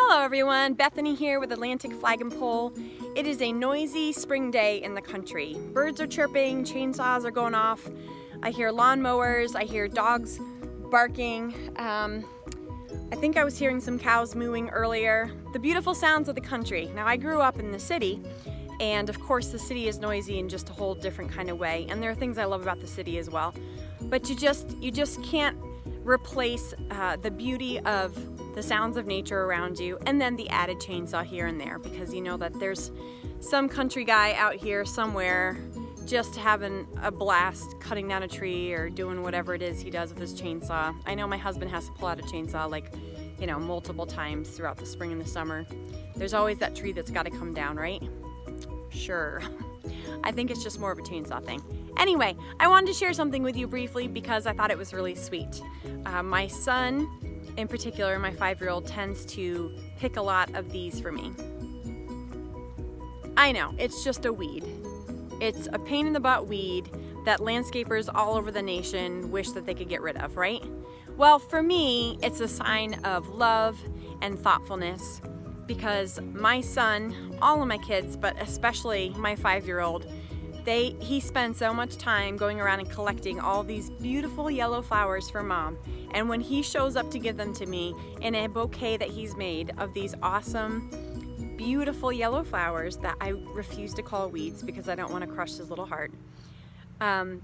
Hello everyone, Bethany here with Atlantic Flag and Pole. It is a noisy spring day in the country. Birds are chirping, chainsaws are going off. I hear lawnmowers, I hear dogs barking. I think I was hearing some cows mooing earlier. The beautiful sounds of the country. Now I grew up in the city, and of course the city is noisy in just a whole different kind of way. And there are things I love about the city as well. But you just can't replace the beauty of the sounds of nature around you and then the added chainsaw here and there, because you know that there's some country guy out here somewhere just having a blast cutting down a tree or doing whatever it is he does with his chainsaw. I know my husband has to pull out a chainsaw multiple times throughout the spring and the summer. There's always that tree that's got to come down, right? Sure. I think it's just more of a chainsaw thing. Anyway, I wanted to share something with you briefly because I thought it was really sweet. My son, in particular, my 5-year-old, tends to pick a lot of these for me. I know, it's just a weed. It's a pain in the butt weed that landscapers all over the nation wish that they could get rid of, right? Well, for me, it's a sign of love and thoughtfulness because my son, all of my kids, but especially my 5-year-old, he spends so much time going around and collecting all these beautiful yellow flowers for mom. And when he shows up to give them to me in a bouquet that he's made of these awesome, beautiful yellow flowers that I refuse to call weeds because I don't want to crush his little heart,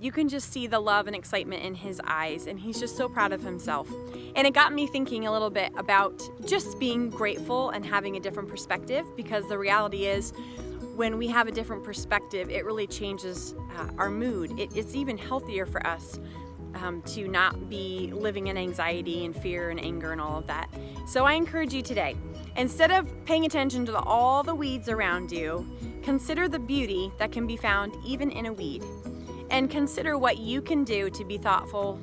you can just see the love and excitement in his eyes, and he's just so proud of himself. And it got me thinking a little bit about just being grateful and having a different perspective, because the reality is, when we have a different perspective, it really changes our mood. It's even healthier for us to not be living in anxiety and fear and anger and all of that. So I encourage you today, instead of paying attention to all the weeds around you, consider the beauty that can be found even in a weed. And consider what you can do to be thoughtful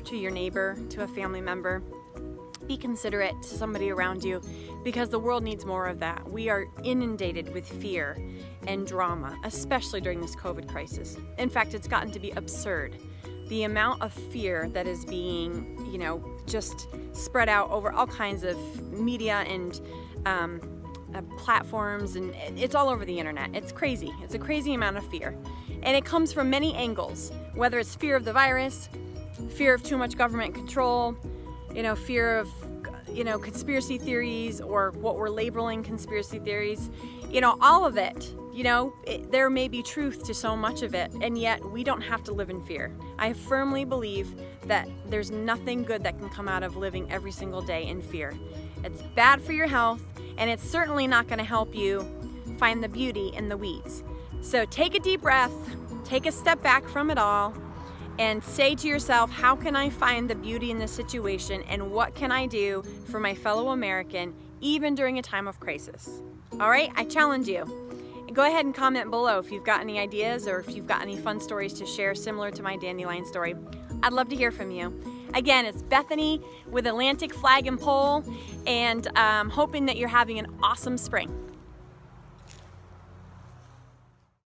to your neighbor, to a family member. Be considerate to somebody around you, because the world needs more of that. We are inundated with fear and drama, especially during this COVID crisis. In fact, it's gotten to be absurd. The amount of fear that is being, just spread out over all kinds of media and platforms, and it's all over the internet. It's crazy. It's a crazy amount of fear. And it comes from many angles, whether it's fear of the virus, fear of too much government control, fear of, conspiracy theories, or what we're labeling conspiracy theories, all of it. There may be truth to so much of it, and yet we don't have to live in fear. I firmly believe that there's nothing good that can come out of living every single day in fear. It's bad for your health, and it's certainly not going to help you find the beauty in the weeds. So take a deep breath, take a step back from it all, and say to yourself, how can I find the beauty in this situation, and what can I do for my fellow American, even during a time of crisis? All right, I challenge you. Go ahead and comment below if you've got any ideas or if you've got any fun stories to share similar to my dandelion story. I'd love to hear from you. Again, it's Bethany with Atlantic Flag and Pole, and hoping that you're having an awesome spring.